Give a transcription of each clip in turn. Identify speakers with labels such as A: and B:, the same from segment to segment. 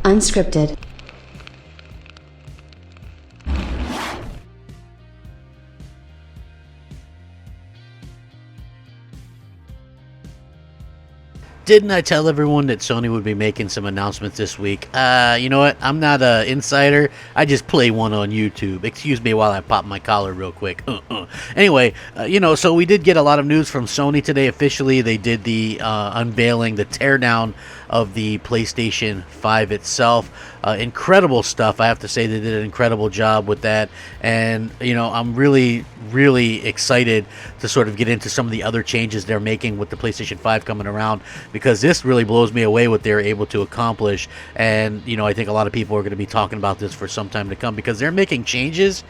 A: Unscripted.
B: Didn't I tell everyone that Sony would be making some announcements this week? You know what? I'm not an insider. I just play one on YouTube. Excuse me while I pop my collar real quick. Anyway, so we did get a lot of news from Sony today. Officially, they did the unveiling, the teardown of the PlayStation 5 itself. Incredible stuff. I have to say they did an incredible job with that. And, I'm really, really excited to sort of get into some of the other changes they're making with the PlayStation 5 coming around, because this really blows me away what they're able to accomplish. And, I think a lot of people are going to be talking about this for some time to come, because they're making changes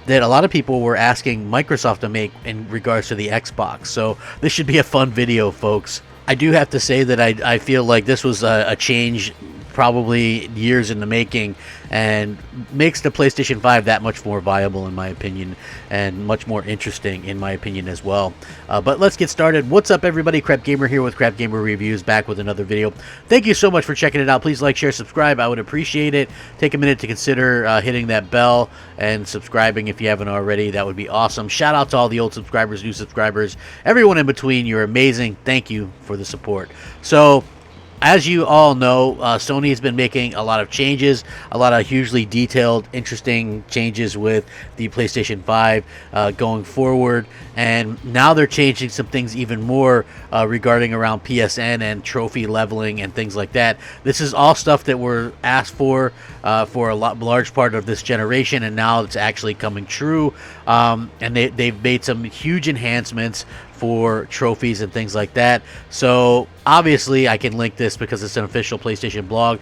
B: that a lot of people were asking Microsoft to make in regards to the Xbox. So this should be a fun video, folks. I do have to say that I feel like this was a change probably years in the making, and makes the PlayStation 5 that much more viable in my opinion, and much more interesting in my opinion as well. But let's get started. What's up everybody? Crapgamer here with Crapgamer Reviews, back with another video. Thank you so much for checking it out. Please like, share, subscribe. I would appreciate it. Take a minute to consider hitting that bell and subscribing if you haven't already. That would be awesome. Shout out to all the old subscribers, new subscribers, everyone in between. You're amazing. Thank you for the support. So as you all know, Sony has been making a lot of changes, a lot of hugely detailed, interesting changes with the PlayStation 5 going forward. And now they're changing some things even more regarding around PSN and trophy leveling and things like that. This is all stuff that were asked for a large part of this generation, and now it's actually coming true. And they've made some huge enhancements for trophies and things like that. So obviously I can link this because it's an official PlayStation blog.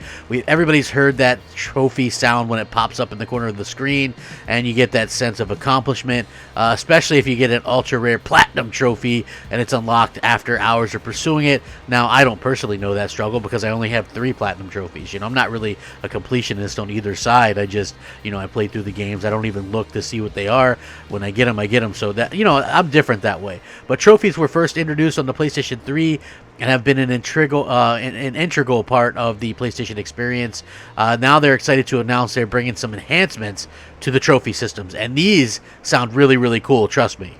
B: Everybody's heard that trophy sound when it pops up in the corner of the screen, and you get that sense of accomplishment, especially if you get an ultra rare platinum trophy and it's unlocked after hours of pursuing it. Now, I don't personally know that struggle because I only have 3 platinum trophies. I'm not really a completionist on either side. I just, I play through the games. I don't even look to see what they are. When I get them, I get them. So that, I'm different that way. But trophies were first introduced on the PlayStation 3 and have been an integral part of the PlayStation experience. Now they're excited to announce they're bringing some enhancements to the trophy systems, and these sound really, really cool, trust me.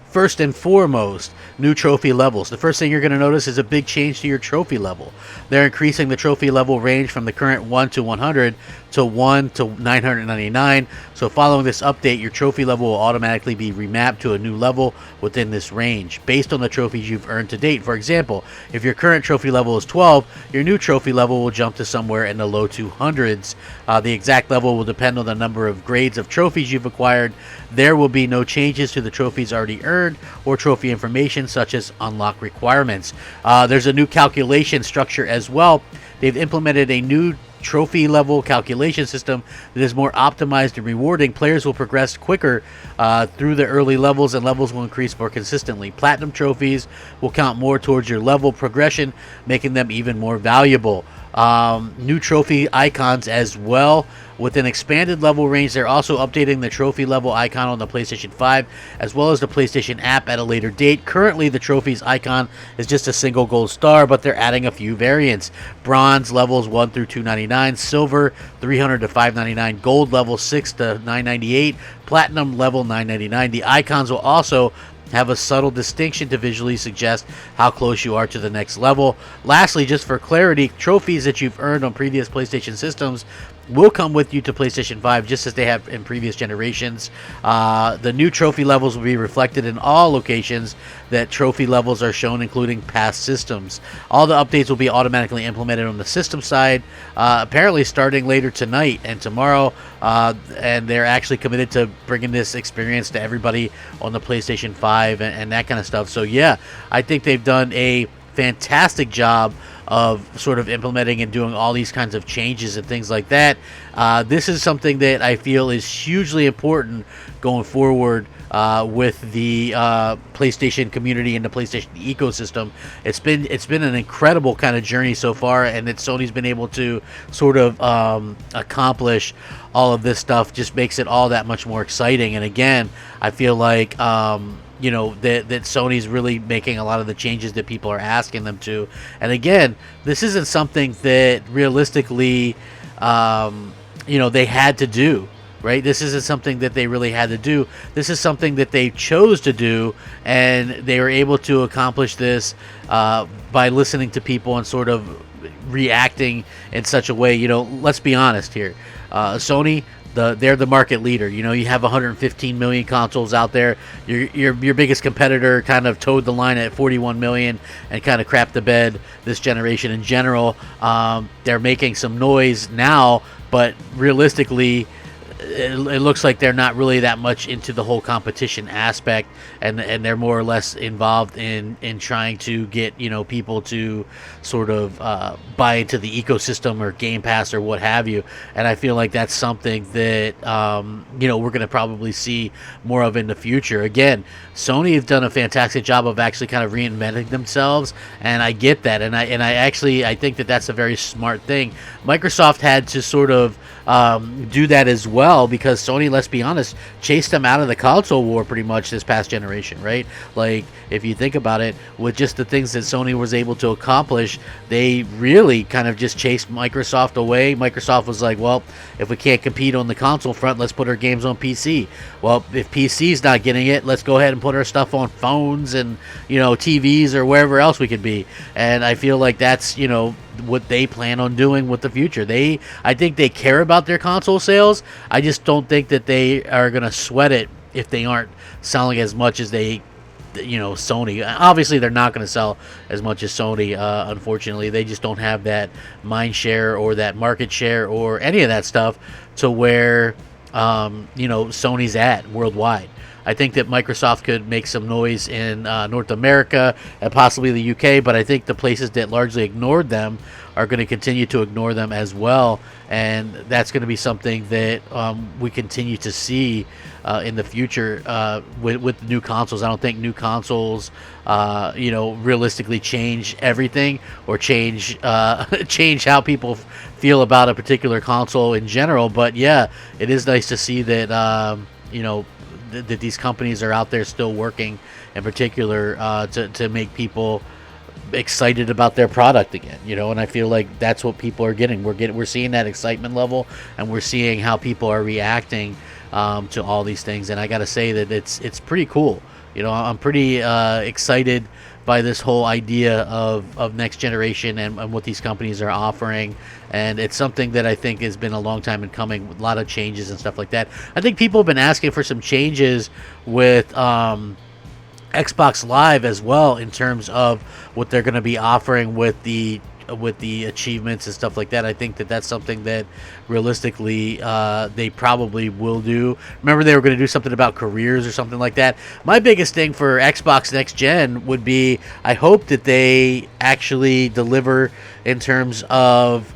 B: First and foremost, new trophy levels. The first thing you're going to notice is a big change to your trophy level. They're increasing the trophy level range from the current 1 to 100 to 1 to 999. So following this update, your trophy level will automatically be remapped to a new level within this range based on the trophies you've earned to date. For example, if your current trophy level is 12, your new trophy level will jump to somewhere in the low 200s. The exact level will depend on the number of grades of trophies you've acquired. There will be no changes to the trophies already earned or trophy information such as unlock requirements. There's a new calculation structure as well. They've implemented a new trophy level calculation system that is more optimized and rewarding. Players will progress quicker through the early levels, and levels will increase more consistently. Platinum trophies will count more towards your level progression, making them even more valuable. New trophy icons as well. With an expanded level range, they're also updating the trophy level icon on the PlayStation 5 as well as the PlayStation app at a later date. Currently, the trophies icon is just a single gold star, but they're adding a few variants. Bronze levels 1 through 299, silver 300 to 599, gold level 6 to 998, platinum level 999. The icons will also have a subtle distinction to visually suggest how close you are to the next level. Lastly, just for clarity, trophies that you've earned on previous PlayStation systems will come with you to PlayStation 5 just as they have in previous generations. The new trophy levels will be reflected in all locations that trophy levels are shown, including past systems. All the updates will be automatically implemented on the system side, apparently starting later tonight and tomorrow, and they're actually committed to bringing this experience to everybody on the PlayStation 5 and that kind of stuff. So yeah, I think they've done a fantastic job of sort of implementing and doing all these kinds of changes and things like that. This is something that I feel is hugely important going forward with the PlayStation community and the PlayStation ecosystem. It's been an incredible kind of journey so far, and that Sony's been able to sort of accomplish all of this stuff just makes it all that much more exciting. And again, I feel like that Sony's really making a lot of the changes that people are asking them to. And again, this isn't something that realistically they had to do. Right, this isn't something that they really had to do. This is something that they chose to do, and they were able to accomplish this by listening to people and sort of reacting in such a way. Let's be honest here. Sony, they're the market leader. You have 115 million consoles out there. Your biggest competitor kind of towed the line at 41 million and kind of crapped the bed this generation in general. They're making some noise now, but realistically, it looks like they're not really that much into the whole competition aspect, and they're more or less involved in trying to get people to sort of buy into the ecosystem or Game Pass or what have you. And I feel like that's something that we're going to probably see more of in the future. Again, Sony has done a fantastic job of actually kind of reinventing themselves, and I get that, and I think that that's a very smart thing. Microsoft had to sort of do that as well, because Sony, let's be honest, chased them out of the console war pretty much this past generation, right? Like, if you think about it, with just the things that Sony was able to accomplish, they really kind of just chased Microsoft away. Microsoft was like, well, if we can't compete on the console front, let's put our games on PC. Well, if PC's not getting it, let's go ahead and put our stuff on phones and TVs or wherever else we could be. And I feel like that's what they plan on doing with the future. I think they care about their console sales. I just don't think that they are going to sweat it if they aren't selling as much as Sony. Obviously, they're not going to sell as much as Sony. Unfortunately, they just don't have that mind share or that market share or any of that stuff to where Sony's at worldwide. I think that Microsoft could make some noise in North America and possibly the UK, but I think the places that largely ignored them are going to continue to ignore them as well, and that's going to be something that we continue to see in the future with new consoles. I don't think new consoles, realistically change everything or change how people feel about a particular console in general. But yeah, it is nice to see that that these companies are out there still working, in particular to make people excited about their product again, and I feel like that's what people are getting. We're seeing that excitement level, and we're seeing how people are reacting to all these things, and I gotta say that it's pretty cool. I'm pretty excited by this whole idea of next generation and what these companies are offering. And it's something that I think has been a long time in coming, with a lot of changes and stuff like that. I think people have been asking for some changes with Xbox Live as well, in terms of what they're going to be offering with the achievements and stuff like that. I think that that's something that realistically they probably will do. Remember, they were going to do something about careers or something like that. My biggest thing for Xbox Next Gen would be, I hope that they actually deliver in terms of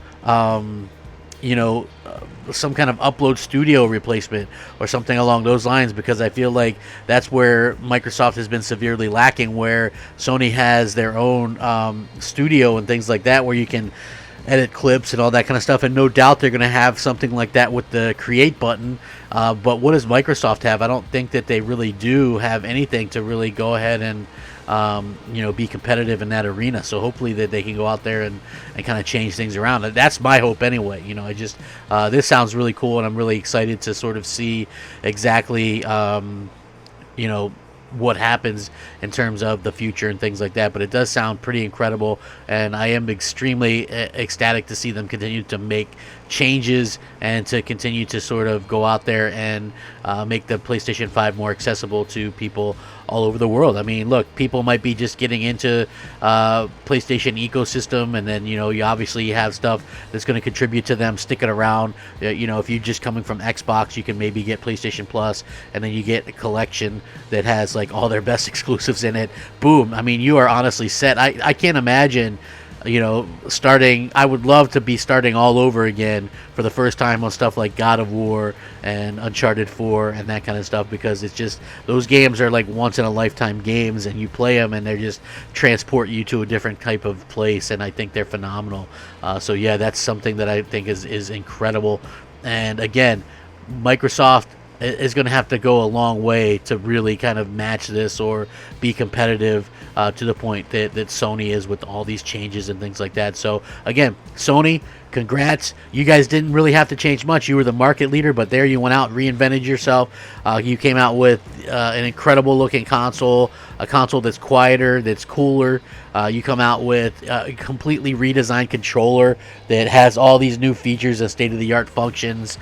B: some kind of upload studio replacement or something along those lines, because I feel like that's where Microsoft has been severely lacking, where Sony has their own studio and things like that, where you can edit clips and all that kind of stuff, and no doubt they're going to have something like that with the create button, but what does Microsoft have? I don't think that they really do have anything to really go ahead and be competitive in that arena. So hopefully that they can go out there and kind of change things around. That's my hope anyway. I just this sounds really cool, and I'm really excited to sort of see exactly what happens in terms of the future and things like that. But it does sound pretty incredible, and I am extremely ecstatic to see them continue to make changes and to continue to sort of go out there and make the PlayStation 5 more accessible to people all over the world. I mean, look, people might be just getting into PlayStation ecosystem, and then you obviously have stuff that's going to contribute to them sticking around. If you're just coming from Xbox, you can maybe get PlayStation Plus, and then you get a collection that has like all their best exclusives in it. Boom. I mean, you are honestly set. I can't imagine starting. I would love to be starting all over again for the first time on stuff like God of War and Uncharted 4 and that kind of stuff, because it's just, those games are like once in a lifetime games, and you play them and they just transport you to a different type of place, and I think they're phenomenal. So yeah, that's something that I think is incredible. And again, Microsoft is going to have to go a long way to really kind of match this or be competitive to the point that Sony is with all these changes and things like that. So again, Sony, congrats. You guys didn't really have to change much. You were the market leader, but there you went out, reinvented yourself. You came out with an incredible looking console, a console that's quieter, that's cooler. You come out with a completely redesigned controller that has all these new features and state-of-the-art functions.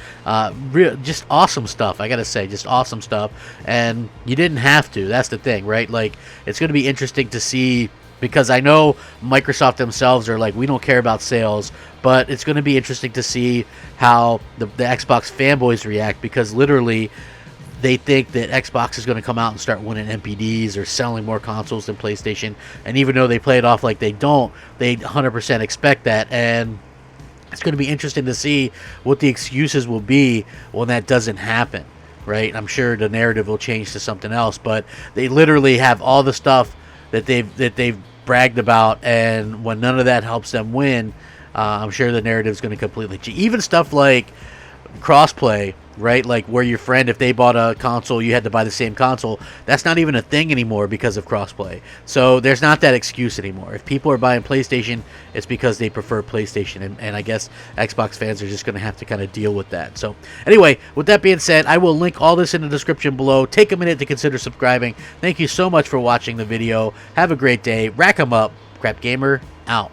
B: Just awesome stuff, I gotta say, just awesome stuff. And you didn't have to. That's the thing, right? Like, it's going to be interesting to see, because I know Microsoft themselves are like, we don't care about sales, but it's going to be interesting to see how the Xbox fanboys react, because literally they think that Xbox is going to come out and start winning NPDs or selling more consoles than PlayStation. And even though they play it off like they don't, they 100% expect that. And it's going to be interesting to see what the excuses will be when that doesn't happen, right? I'm sure the narrative will change to something else, but they literally have all the stuff that they've bragged about, and when none of that helps them win, I'm sure the narrative is going to completely change. Even stuff like crossplay, right? Like where your friend, if they bought a console, you had to buy the same console. That's not even a thing anymore because of crossplay. So there's not that excuse anymore. If people are buying PlayStation, it's because they prefer PlayStation, and I guess Xbox fans are just going to have to kind of deal with that. So anyway, with that being said, I will link all this in the description below. Take a minute to consider subscribing. Thank you so much for watching the video. Have a great day. Rack 'em up. Crapgamer out.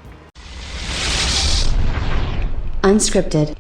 A: Unscripted.